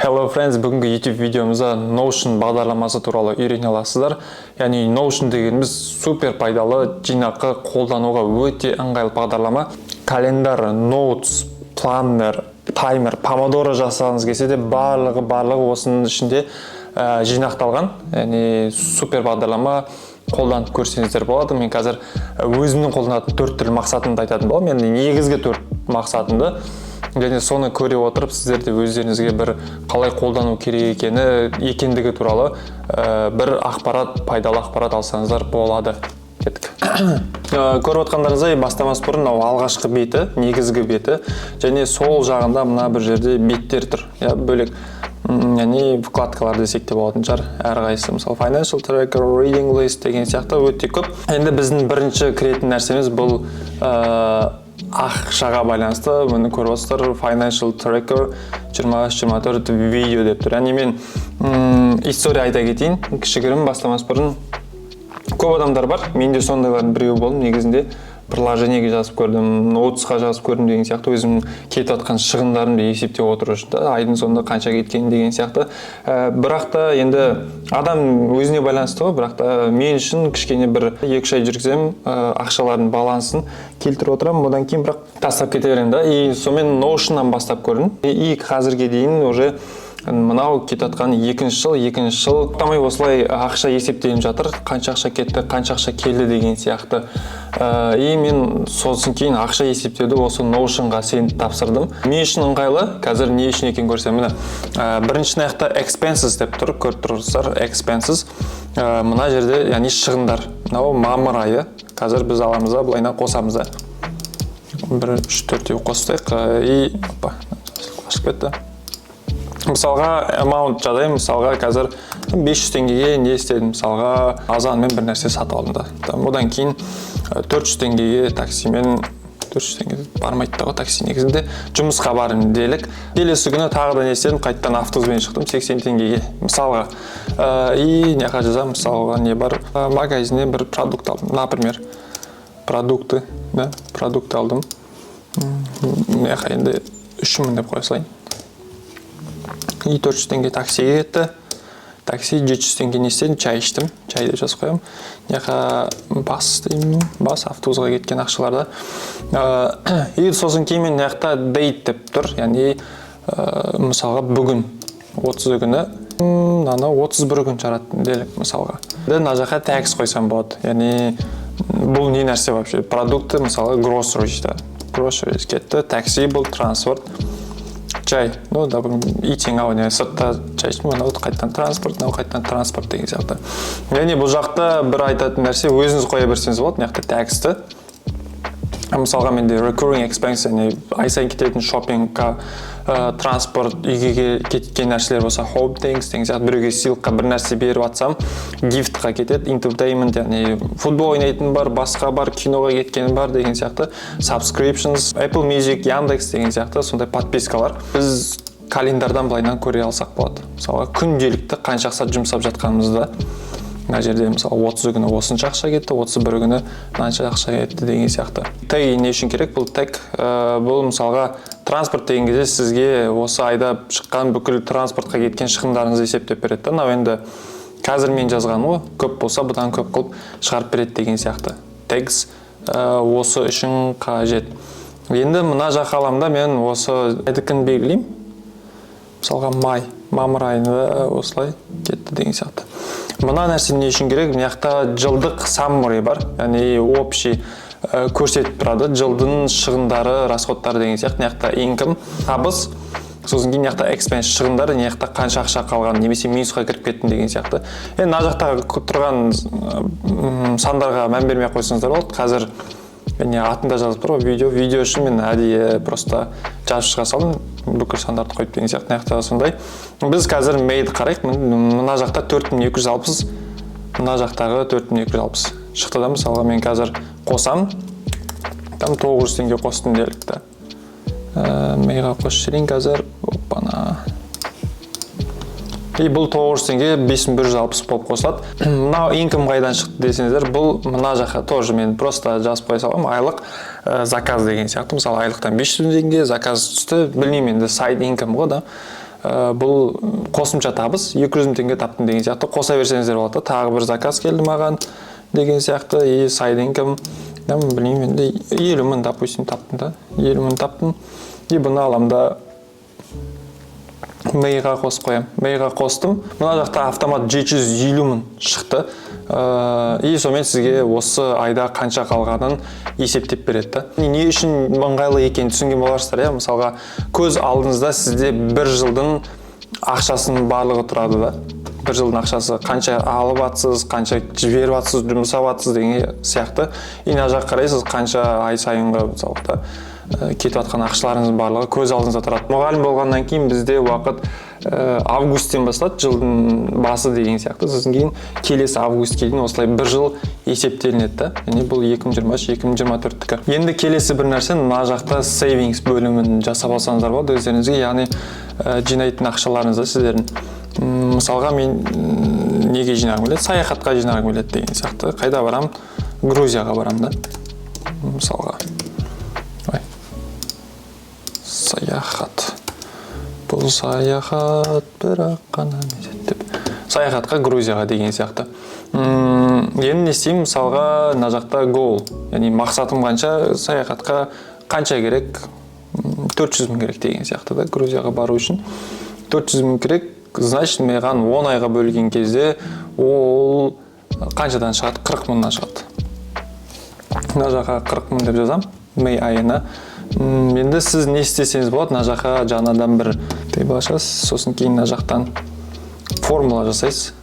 Hello friends, бүгінгі YouTube видеомызда Notion бағдарламасы туралы үйрене аласыздар. Яғни Notion дегеніміз супер пайдалы, жинақы, қолдануға өте ыңғайлы бағдарлама. Календар, Notes, Planner, Timer, Pomodoro жасағыңыз келсе де барлығы осының ішінде жинақталған. Яғни супер бағдарлама, қолданып көрсеңіздер болады. Мен қазір өзімнің қолданатын 4 түрлі мақсатымды айтатын боламын. Яғни негізгі 4 мақсатымды және соны көре отырып сіздер де өздеріңізге бір қалай қолдану керек екендігі туралы бір пайдалы ақпарат алсаңыздар болады. Кеттік. Көріп отқандарыңыздай бастамас бұрын алғашқы беті, негізгі беті және сол жағында мына бір жерде беттер тұр. Бөлек яғни вкладкалар десек те болатын шығар. Әрқайсысы мысалы Financial Tracker, Reading List деген сияқты өте көп. Енді біздің бірінші кіретін нәрсеміз бұл ақшаға байланысты. Мұны көріп отырсыздар, Financial Tracker 23-24 видео деп тұр. Яғни мен история айта кетейін. Кішігірім бастамас бұрын көп адамдар бар. Мен де сондайлардың біреуі болдым. Негізінде приложениеге жазып көрдім, нотсқа жазып көрдім деген сияқты өзім кетіп жатқан шығындарымды есептеп отыру үшін айдың соңында қанша кеткен деген сияқты. Бірақ та енді адам өзіне байланысты ғой, бірақ та мен үшін кішкене бір 2-3 ай жүргізем, ақшалардың балансын келтіріп отырамын, одан кейін бірақ тастап кете беремін да. И сонымен Notion'нан бастап көрдім. И қазірге дейін уже мынау кетіп жатқан екінші жыл тамай осылай ақша есептеліп жатыр, қанша ақша кетті, қанша ақша келді деген сияқты. И мен сосын кейін ақша есептеуді осы Notion'ға тапсырдым. Мен үшін ыңғайлы, қазір не үшін екен көрсем, міне бірінші аяқта expenses деп тұр, көріп тұрсыздар, expenses. Мына жерде яғни шығындар. Мынау мамыр айы. Қазір біз аламыз да, былайына қосамыз да. 1-3-4 қостайық. И ашып кетті. Мысалға amount жазайын, мысалға қазір 500 теңгеге не істедім, мысалға азанмен бір нәрсе сатып алдым да. Одан кейін 400 теңгеге таксимен, 400 теңге бармайды ғой такси негізінде, жұмысқа барым делік. Келесі күні тағы да не істедім, қайттан автобуспен шықтым 80 теңгеге, мысалға. И неға жазам, мысалға не бар, магазиннен бір продукт алдым, например, продукты алдым. Неға енді 3000 деп қоя салайын. И 400 теңге таксиге кетті. Такси 700 теңге не істедім, чай іштім. Чайды жазып қоямын. Бас автобусқа кеткен ақшаларда. И сосын кейін мен неқта date деп тұр. Яғни мысалға бүгін 30 күні, 31 күн жараттым делік мысалға. Мына жаққа tax қойсам болады. Яғни бұл не нәрсе вообще? Продукты мысалға groceries кетті. Такси бұл транспорт. Чай, итинг ау, сыртта чай ішім, қайттан транспорт деген сияқты. Яғни бұл жақта бір айтатын нәрсе өзіңіз қоя берсеңіз болады, неқті тәкісті. Мысалға менде recurring expense, ай сайын кететін шоппингқа, транспорт, үйге кеткен нәрселер болса, home things деген сияқты, біреуге сыйлыққа бір нәрсе беріп атсам, giftқа кетеді, entertainment, яғни футбол ойнайтын бар, басқа бар, киноға кеткен бар деген сияқты, subscriptions, Apple Music, Яндекс деген сияқты, сондай подпискалар. Біз календардан былайынан көре алсақ болады. Мысалға күнделікті қанша ақша жұмсап жатқанымызды мына жерде мысалы 30 күні осынша ақша кетті, 31 күні мынанша ақша кетті деген сияқты. Тег не үшін керек? Бұл тег бұл мысалға транспорт деген кезде сізге осы айда шыққан бүкіл транспортқа кеткен шығындарыңызды есептеп береді. Мынау енді қазір мен жазғаным ғой, көп болса бұдан көп қылып шығарып береді деген сияқты. Tags осы үшін қажет. Енді мына жаққа аламда мен осы айдыкін белгілеймін. Мысалға мамыр айында осылай кетті деген сияқты. Мына нәрсе не үшін керек? Мынақта жылдық summary бар, яғни общий көрсетіп тұрады. Жылдың шығындары, расходтары деген сияқты. Мынақта income, табыс, сосын кейін мынақта expense шығындары, мынақта қанша ақша қалған, немесе минусқа кіріп кеттім деген сияқты. Енді мына жақта тұрған сандарға мән бермей қойсаңыздар болады. Қазір мен атында жазып тұр ғой, видео үшін мен әдейі просто жазып шыға салдым, бүкіл сандарды қойып деген сияқты. Мынақта сондай. Біз қазір мейді қарайық. Мына жақта 4260, мына жақтағы 4260 шықты да. Мысалға мен қазір қосам, там 900 теңге қостым делікті. Мейға қосып жіберейін қазір. Опана. И бұл 900 теңге 5160 болып қосылады. Мынау income қайдан шықты десеңіздер, бұл мына жаққа тоже мен просто жазып қоя саламын, айлық заказ деген сияқты. Мысалы айлықтан 500 теңге заказ түсті, білмеймін енді side income ғой да. бұл қосымша табыс 200 мың теңге таптым деген сияқты қоса берсеңіздер болады. Тағы бір заказ келді маған деген сияқты. И side income, білмеймін енді 50 мың допустим таптым да. 50 мың таптым. И бұны аламын да мейға қосып қоям. Мейға қостым. Мына жақта автомат 750 мың шықты. И сонымен сізге осы айда қанша қалғанын есептеп береді. Не үшін ыңғайлы екенін түсінген боларсыздар, иә? Мысалға, көз алдыңызда сізде бір жылдың ақшасының барлығы тұрады да. Бір жылдың ақшасы қанша алып атсыз, қанша жіберіп атсыз, жұмсап атсыз деген сияқты. И мына жаққа қарайсыз қанша ай сайынғы мысалға кетіп жатқан ақшаларыңыздың барлығы көз алдыңызда тұрады. Мұғалім болғаннан кейін бізде уақыт августтен басталады, жылдың басы деген сияқты. Сосын кейін келесі августке дейін осылай бір жыл есептелінеді да. Яғни бұл 2023-2024-тікі. Енді келесі бір нәрсе, мына жақта savings бөлімін жасап алсаңыздар болады өздеріңізге, яғни жинайтын ақшаларыңызды сіздердің. Мысалға мен неге жинағым келеді? Саяхатқа жинағым келеді деген сияқты. Қайда барам? Грузияға барам да. Мысалға. Саяхат. Бұл саяхат бірақ қана мезет. Саяхатқа Грузияға деген сияқты. Енді не істеймін? Мысалға, мына жақта goal, яғни мақсатым қанша, саяхатқа қанша керек? 400 мың керек деген сияқты да. Грузияға бару үшін 400 мың керек. Значит, маған 10 айға бөлген кезде ол қаншадан шығады? 40 мыңнан шығады. Мына жаққа 40 мың деп жазам. Мей айына. Енді сіз не істесеңіз болады, мына жаққа жаңадан бір тейбл ашасыз, сосын кейін мына жақтан формула жасайсыз.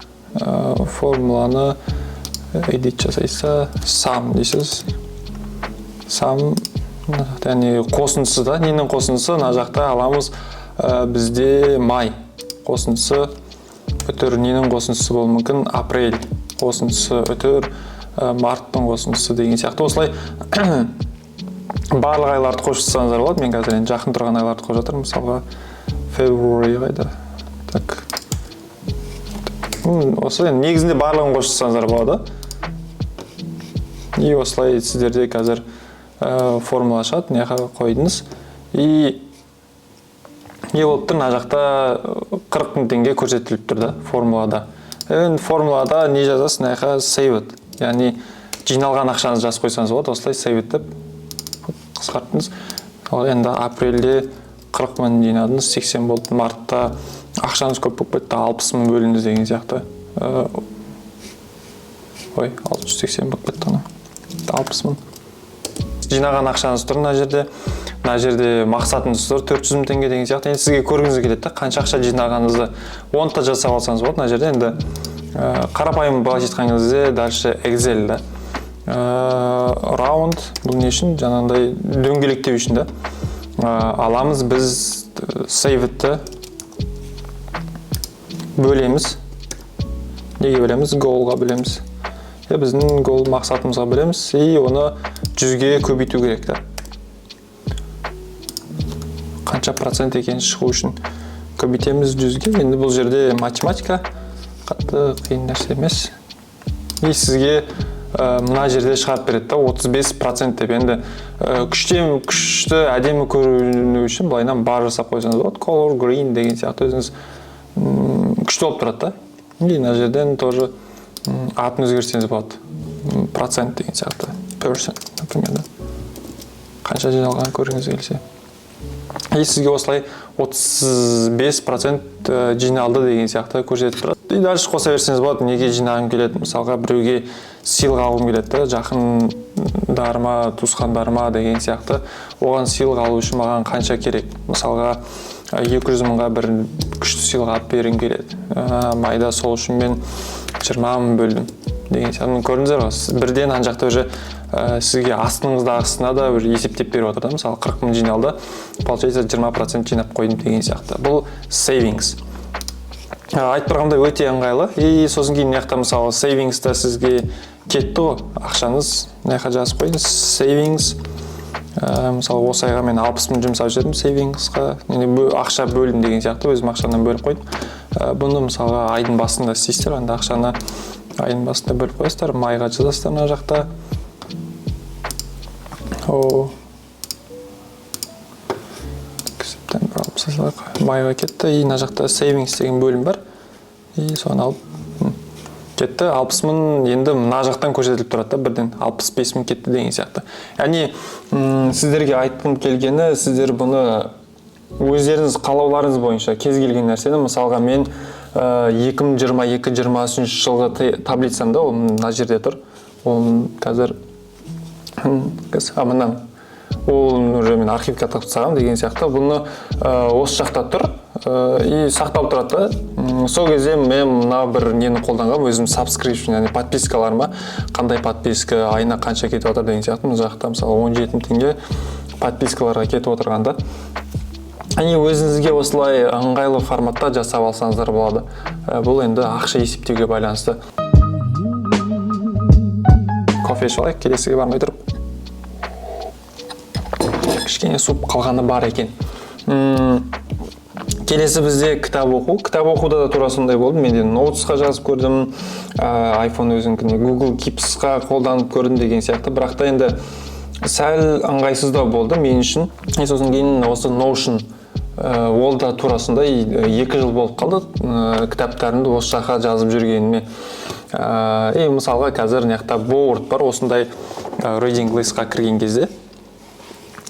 Формуланы edit жасайсыз, sum дейсіз. Sum, яғни қосындысы да, ненің қосындысы, мына жақта аламыз бізде май қосындысы, өтір ненің қосындысы болуы мүмкін, апрель қосындысы, өтір марттың қосындысы деген сияқты. Осылай барлық айларды қосып болады. Мен қазір енді жақын тұрған айларды қосып жатырмын. Мысалға, February қайда. Так. Осылай негізінде барлығын қосып болады. И осылай сіздерде қазір формула шығады, неға қойдыңыз. И болып тұр, мына жақта 40 мың теңге көрсетіліп тұр да формулада. Формулада не жазасыз, неға save it. Яғни жиналған ақшаңызды жазып қойсаңыз болады, осылай save it деп қысқарттыңыз. Енді апрельде 40 мың жинадыңыз, 80 болды. Мартта ақшаңыз көп болып кетті, 60 мың бөліндіңіз деген сияқты. 680 болып кетті. 60 мың. Жинаған ақшаңыз тұр мына жерде. Мына жерде мақсатыңыз тұр 400 мың теңге деген сияқты. Енді сізге көргіңіз келеді, қанша ақша жинағаныңызды 10 та жасап алсаңыз болады. Мына жерде енді қарапайым былай айтқан кезде дальше Excel да. Раунд бұл не үшін? Жаңағындай дөңгелектеу үшін да. Аламыз біз save-ті бөлеміз. Неге бөлеміз? Goal-ға бөлеміз. Біздің goal мақсатымызға бөлеміз. И оны 100-ге көбейту керек да. Қанша процент екенін шығу үшін көбейтеміз 100-ге. Енді бұл жерде математика қатты қиын нәрсе емес. И сізге мына жерде шығарып береді да 35% деп. Енді күшті әдемі көріну үшін былайынан бар жасап қойсаңыз болады. Color green деген сияқты өзіңіз күшті болып тұрады да. И мына жерден тоже атын өзгерсеңіз болады. Процент деген сияқты. Percent, например. Қанша жиналған көргіңіз келсе. И сізге осылай 35% жиналды деген сияқты көрсетіп тұрады. И дальше қоса берсеңіз болады, неге жинағым келеді. Мысалға біреуге сыйлық алғым келеді, жақындарыма, туысқандарыма деген сияқты. Оған сыйлық алу үшін маған қанша керек? Мысалға 200 мыңға бір күшті сыйлық алып бергім келеді. Майда сол үшін мен 20 мың бөлдім деген сияқты. Көрдіңіздер ғой, бірден ана жақта уже сізге астыңыздағысына да бір есептеп беріп отыр да. Мысалы 40 мың жиналды, получается 20% жинап қойдым деген сияқты. Бұл savings. Айтып тұрғанда өте ыңғайлы. И сосын кейін мына жақта мысалы savings-та сізге кетті ғой, ақшаңыз мына жаққа жазып қойдыңыз. Savings. Мысалы осы айға мен 60 мың жұмсап жүрдім savings-ға. Ақша бөлдім деген сияқты, өзім ақшадан бөліп қойдым. Бұны мысалға айдың басында істейсіздер, анда ақшаны айдың басында бөліп қойсыздар, майға жазасыздар мына жақта. Септембр 60. майға кетті. И мына жақта savings деген бөлім бар. И соны алып кетті. 60 мың енді мына жақтан көрсетіліп тұрады да, бірден 65 мың кетті деген сияқты. Яғни сіздерге айтқым келгені, сіздер бұны өздеріңіз қалауларыңыз бойынша кез келген нәрсені, мысалға мен 2022-23 жылғы таблицамда ол мына жерде тұр. Ол қазір мына ол уже мен архивке тапсырсам деген сияқты, бұны осы жақта тұр и сақталып тұрады. Сол кезде мен мына бір нені қолданғам, өзім subscription, яғни подпискаларыма, қандай подписка, айына қанша кетіп отыр деген сияқты. Бұл жақта мысалы 17 теңге подпискаларға кетіп отырғанда. Өзіңізге осылай ыңғайлы форматта жасап алсаңыздар болады. Бұл енді ақша есептеуге байланысты. Кофе ішіп алайық, келесіге бармай тұрып. Кішкене суп қалғаны бар екен. Келесі бізде кітап оқу. Кітап оқуда да тура сондай болды. Мен де Notes'қа жазып көрдім, iPhone өзіңкіне, Google Keeps'қа қолданып көрдім деген сияқты. Бірақ та енді сәл ыңғайсыздау болды мен үшін. Сосын кейін осы Notion ол да турасында 2 жыл болып қалды кітаптарымды осы жаққа жазып жүргеніме. Мысалға қазір неқта board бар, осындай reading list'қа кірген кезде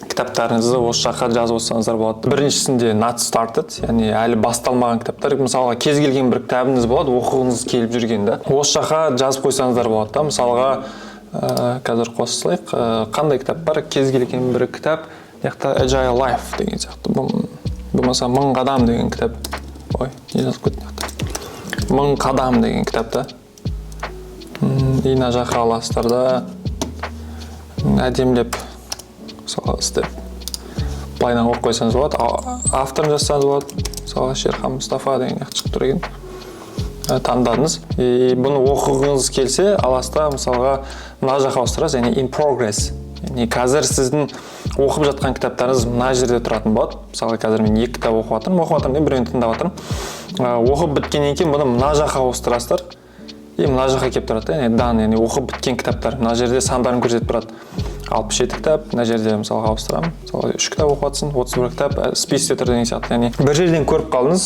кітаптарыңызды осы жаққа жазып отырсаңыздар болады. Біріншісінде not started, яғни әлі басталмаған кітаптар. Мысалға кез келген бір кітабыңыз болады, оқығыңыз келіп жүрген да. Осы жаққа жазып қойсаңыздар болады да. Мысалға қазір қосылайық, қандай кітап бар? Кез келген бір кітап, неқта Agile Life деген сияқты. Болмаса 1000 қадам деген кітап. Ой, не жазып кетті неқта. 1000 қадам деген кітапта. Мына жаққа аласыздар да әдемілеп мысалы істеп былайынан оқып қойсаңыз болады. Авторын жазсаңыз болады. Мысалы Шерхан Мұстафа деген шығып тұр екен. Таңдадыңыз. Бұны оқығыңыз келсе, аласта мысалға мына жаққа ауыстырасыз, яғни in progress. Яғни қазір сіздің оқып жатқан кітаптарыңыз мына жерде тұратын болады. Мысалы қазір мен 2 кітап оқып жатырмын, біреуін тыңдап жатырмын. Оқып біткеннен кейін бұны мына жаққа ауыстырасыздар. Мына жаққа келіп тұрады, яғни оқып біткен кітаптар. Мына жерде сандарын көрсетіп тұрады. 67 кітап, мына жерде мысалға ауыстырамын. Мысалы 3 кітап оқып жатсың, 31 кітап списте тұр деген сияқты. Яғни бір жерден көріп қалдыңыз,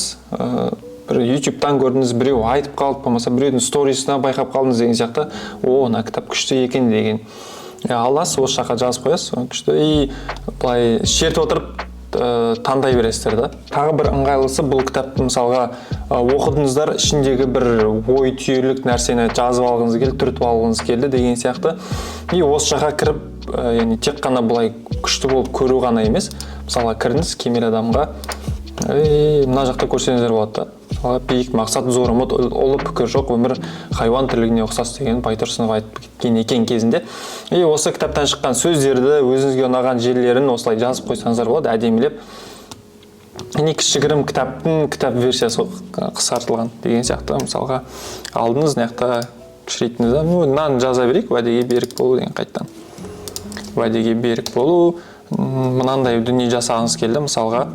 бір YouTube-тан көрдіңіз, біреу айтып қалып, болмаса біреудің сторисына байқап қалдыңыз деген сияқты. Мына кітап күшті екен деген. Аласыз, осы жаққа жазып қоясыз, күшті. И былай шертіп отырып таңдай бересіздер да. Тағы бір ыңғайлысы, бұл кітапты мысалға оқыдыңыздар, ішіндегі бір ой түйерлік нәрсені жазып алғыңыз келді, түртіп алғыңыз келді деген сияқты. И осы жаққа кіріп, яғни тек қана былай күшті болып көру ғана емес. Мысалға кірдіңіз кемел адамға, мына жақта көрсеңіздер болады да. Биік мақсат, зор ұмыт, ұлы пікір жоқ, өмір хайуан тірлігіне ұқсас деген Байтұрсынов айтып кеткен екен кезінде. Осы кітаптан шыққан сөздерді, өзіңізге ұнаған жерлерін осылай жазып қойсаңыздар болады, әдемілеп. Кішігірім кітап версиясы қысқартылған деген сияқты. Мысалға алдыңыз, неқта кішірейтіңіз, мынаны жаза берейік, уәдеге берік болу деген қайттан. Уәдеге берік болу, мынандай дүние жасағыңыз келді, мысалға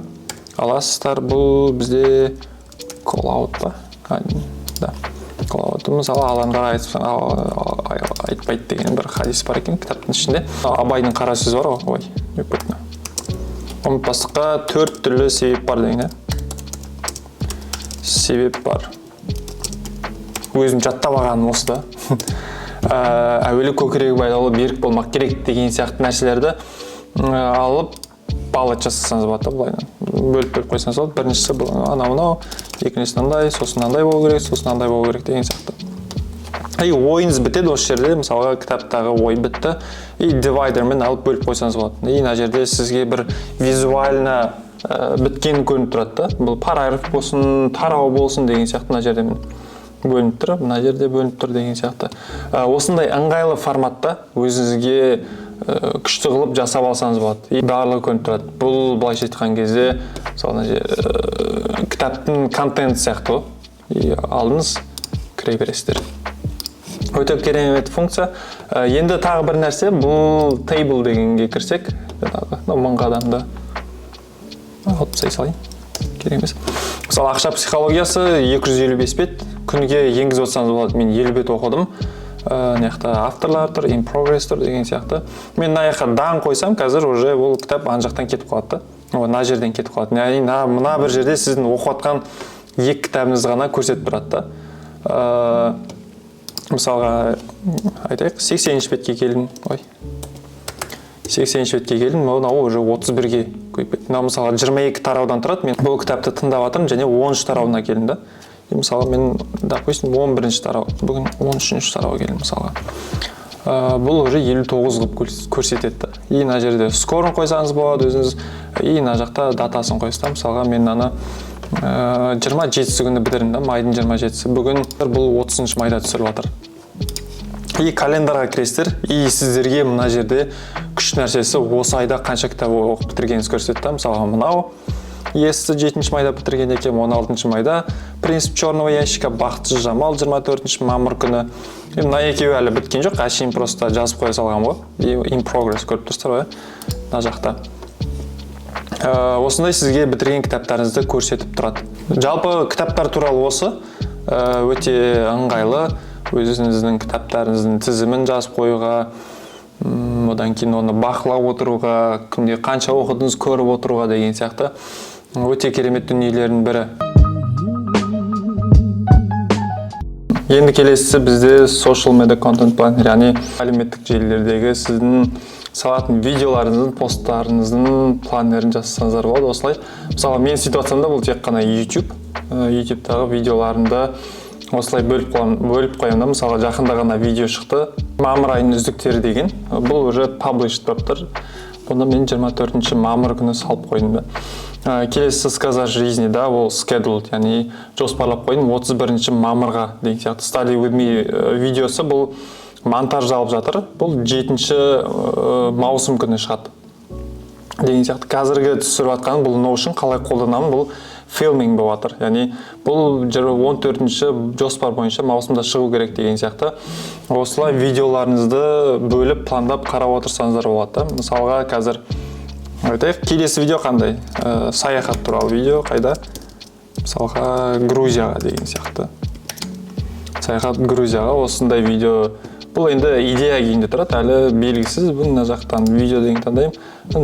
аласыздар. Бұл бізде call out ба? Да, call out. Мысалы, адамдарға айтпайды деген бір хадис бар екен кітаптың ішінде. Абайдың қара сөзі бар ғой, ұмытпастыққа 4 түрлі себеп бар деген. Себеп бар. Өзім жаттап алғаным осы да. Әуелі көкірегі байлаулы берік болмақ керек деген сияқты нәрселерді алып баллет жасасаңыз болады, былайынан бөліп қойсаңыз болады. Біріншісі анау, екіншісі мынандай, сосын мынандай болу керек, сосын мынандай болу керек деген сияқты. Ойыңыз бітеді осы жерде, мысалға кітаптағы ой бітті, и дивайдермен алып бөліп қойсаңыз болады. Мына жерде сізге бір визуально біткен көрініп тұрады да. Бұл параграф болсын, тарау болсын деген сияқты мына жерде бөлініп тұр, мына жерде бөлініп тұр деген сияқты. Осындай ыңғайлы форматта өзіңізге күшті қылып жасап алсаңыз болады. Барлығы көрініп тұрады. Бұл былайша айтқан кезде кітаптың контент сияқты. Алдыңыз, кіре бересіздер. Өте керемет функция. Енді тағы бір нәрсе, бұл table дегенге кірсек, 1000 қадамда алып салайын. Керек емес. Мысалы, ақша психологиясы 255 бет. Күніге енгізіп отырсаңыз болады. Мен 50 бет оқыдым. Неқта авторлар тұр, in progress тұр деген сияқты. Мен мына жаққа дан қойсам, қазір уже ол кітап ана жақтан кетіп қалады. мына жерден кетіп қалады. Яғни мына бір жерде сіздің оқып жатқан 2 кітабыңыз ғана көрсетіп тұрады да. Мысалға айтайық, 80 бетке келдім. 80 бетке келдім, мынау уже 31-ге көйіп кетті. Мынау мысалға 22 тараудан тұрады. Мен бұл кітапты тыңдап жатырмын және 13 тарауына келдім да. Мысалы мен, допустим, 11-ші тарау, бүгін 13-ші тарауға келдім мысалға. Бұл уже 59 қылып көрсетеді. И мына жерде скорын қойсаңыз болады өзіңіз. И мына жақта датасын қойсам, мысалға мен ана 27-сі күні бітірдім да, майдың 27-сі. Бүгін бұл 30-шы майда түсіріп жатыр. И календарға кіресіздер, и сіздерге мына жерде күш нәрсесі осы айда қанша кітап оқып бітіргеніңіз көрсетті. Мысалға мынау Есті 7-ші майда бітірген екен, 16-ші майда Принцип черного ящика, бақытсыз жамал 24-ші мамыр күні. Мына екеуі әлі біткен жоқ, әшейін просто жазып қоя салған ғой. In progress көріп тұрсыздар ғой, мына жақта. Осындай сізге бітірген кітаптарыңызды көрсетіп тұрады. Жалпы кітаптар туралы осы өте ыңғайлы. Өзіңіздің кітаптарыңыздың тізімін жазып қоюға, одан кейін оны бақылап отыруға, күнде қанша оқыдыңыз көріп отыруға деген сияқты өте керемет дүниелердің бірі. Енді келесі бізде social media content planner, яғни әлеуметтік желілердегі сіздің салатын видеоларыңыздың, посттарыңыздың планерін жасасаңыздар болады. Осылай, мысалы мен сөйтіп жатсам да бұл тек қана YouTube'тағы видеоларымды осылай бөліп қоямын да. Мысалға жақында ғана видео шықты, мамыр айының үздіктері деген. Бұл уже published болып тұр. Бұны мен 24-ші мамыр күні салып қойдым да. Келесі сказать жизни, да, ол scheduled, яғни жоспарлап қойдым 31-ші мамырға деген сияқты. Study with me видеосы бұл монтаждалып жатыр. Бұл 7-ші маусым күні шығады деген сияқты. Қазіргі түсіріп жатқаным бұл Notion, қалай қолданамын, бұл filming болып жатыр. Яғни бұл 14-ші жоспар бойынша маусымда шығу керек деген сияқты. Осылай видеоларыңызды бөліп, пландап қарап отырсаңыздар болады. Мысалға қазір айтайық, келесі видео қандай? Саяхат туралы видео қайда? Мысалға Грузияға деген сияқты. Саяхат Грузияға, осындай видео. Бұл енді идея күйінде тұрады, әлі белгісіз. Бұл мына жақтан видео деген таңдаймын.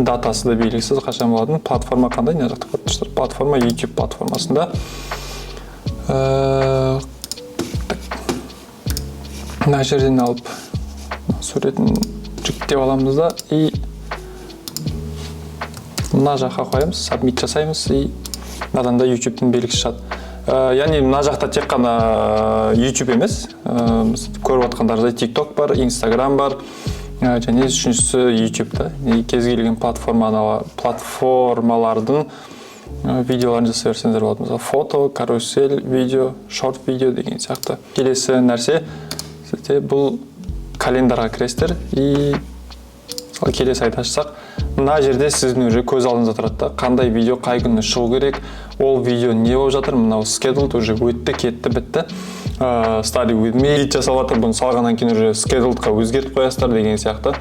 Датасы да белгісіз, қашан болатын. Платформа қандай? Мына жақта тұрсыздар. Платформа YouTube платформасында. Мына жерден алып суретін жүктеп аламыз да, и мына жаққа қоямыз, submit жасаймыз, и мынадан да YouTube-тің белгісі шығады. Яғни мына жақта тек қана YouTube емес, көріп отқандарыңыздай TikTok бар, Instagram бар, және үшіншісі YouTube да. Кез келген платформалардың видеоларын жасай берсеңіздер болады. Мысалы фото, карусель, видео, шорт видео деген сияқты. Келесі нәрсе сізде бұл календарға кіресіздер, и келесі айта ашсақ, мына жерде сіздің уже көз алдыңызда тұрады да, қандай видео қай күні шығу керек, ол видео не болып жатыр, мынау scheduled уже өтті, кетті, бітті. Study with me жасап жатыр, бұны салғаннан кейін уже scheduledқа өзгертіп қоясыздар деген сияқты.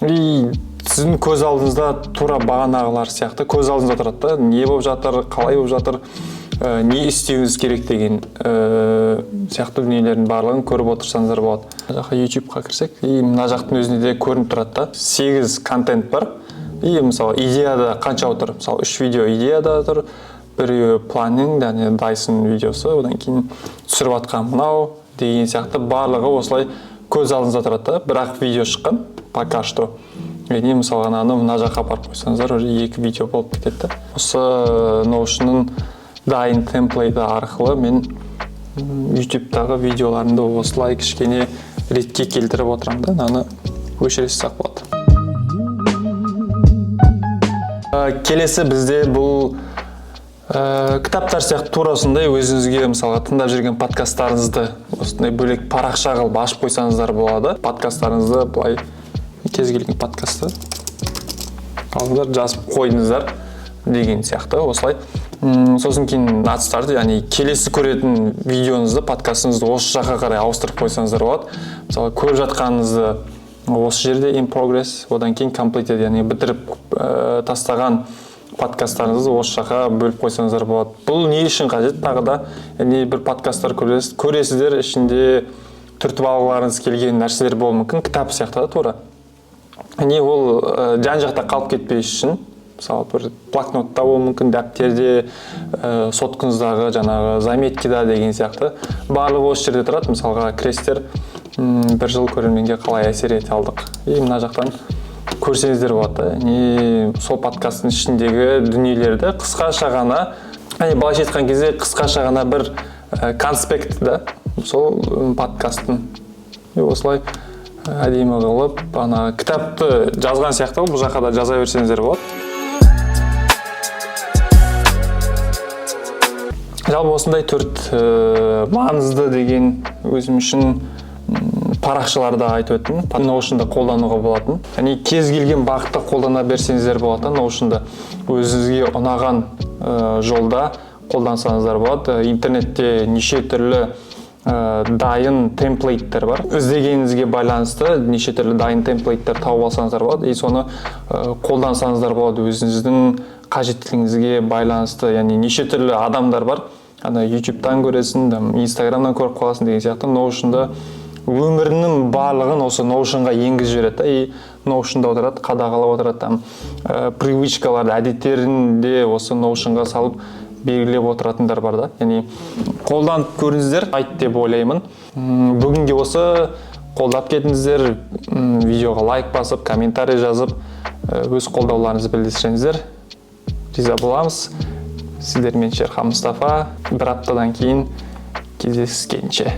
И сіздің көз алдыңызда тура бағанағылар сияқты көз алдыңызда тұрады да, не болып жатыр, қалай болып жатыр, не істеуіңіз керек деген сияқты дүниелердің барлығын көріп отырсаңыздар болады. Мына жаққа YouTube-қа кірсек, и мына жақтың өзінде де көрініп тұрады да, 8 контент бар. И мысалы идеяда қанша отыр? Мысалы 3 видео идеяда отыр, біреуі планинг, яғни Dyson видеосы, одан кейін түсіріп жатқан мынау деген сияқты барлығы осылай көз алдыңызда тұрады да. Бірақ видео шыққан, пока что. Яғни мысалға мына жаққа апарып қойсаңыздар, уже 2 видео болып кетеді. Осы Notion-ның дайын темплейті арқылы мен YouTube-тағы видеоларымды осылай кішкене ретке келтіріп отырамын да, мынаны өшіресақ болады. Келесі бізде бұл кітаптар сияқты турасындай өзіңізге мысалға тыңдап жүрген подкасттарыңызды осындай бөлек парақша қылып ашып қойсаңыздар болады. Подкасттарыңызды былай кез келген подкастты алыңыздар, жазып қойыңыздар деген сияқты. Осылай сосын кейін аттарды, яғни келесі көретін видеоңызды, подкастыңызды осы жаққа қарай ауыстырып қойсаңыздар болады. Мысалы көріп жатқаныңызды осы жерде in progress, одан кейін completed, яғни бітіріп тастаған подкасттарыңызды осы жаққа бөліп қойсаңыздар болады. Бұл не үшін қажет? Тағы да, яғни бір подкасттар көресіздер, ішінде түртіп алғыларыңыз келген нәрселер болуы мүмкін, кітап сияқты да тура. Не ол жан жақта қалып кетпес үшін мысалы бір блокнотта болуы мүмкін, дәптерде, соткаңыздағы жаңағы заметкада деген сияқты барлығы осы жерде тұрады. Мысалға крестер бір жыл көрерменге қалай әсер ете алдық. Мына жақтан көрсеңіздер болады. Сол подкасттың ішіндегі дүниелерді қысқаша ғана, былайша айтқан кезде қысқаша ғана бір конспект да, сол подкасттың. Осылай әдемі қылып, кітапты жазған сияқты бұл жаққа да жаза берсеңіздер болады. Жалпы осындай 4 маңызды деген өзім үшін парақшаларды айтып өттім. Notion'да қолдануға болатын. Кез келген бағытта қолдана берсеңіздер болады. Notion'да өзіңізге ұнаған жолда қолдансаңыздар болады. Интернетте неше түрлі дайын темплейттер бар. Іздегеніңізге байланысты неше түрлі дайын темплейттер тауып алсаңыздар болады. Соны қолдансаңыздар болады өзіңіздің қажеттілігіңізге байланысты. Неше түрлі адамдар бар. YouTube-тан көресің, Instagram-нан көріп қаласың деген сияқты. Notion'да өмірінің барлығын осы Notion'ға енгізіп жібереді. Notion'да отырады, қадағалап отырады. Привычкаларды, әдеттерін де осы Notion'ға салып белгілеп отыратындар бар да. Қолданып көріңіздер, айт деп ойлаймын. Бүгінге осы, қолдап кетіңіздер, видеоға лайк басып, комментарий жазып, өз қолдауларыңызды білдірсеңіздер, риза боламыз. Сіздермен Шерхан Мұстафа, бір аптадан кейін кездескенше.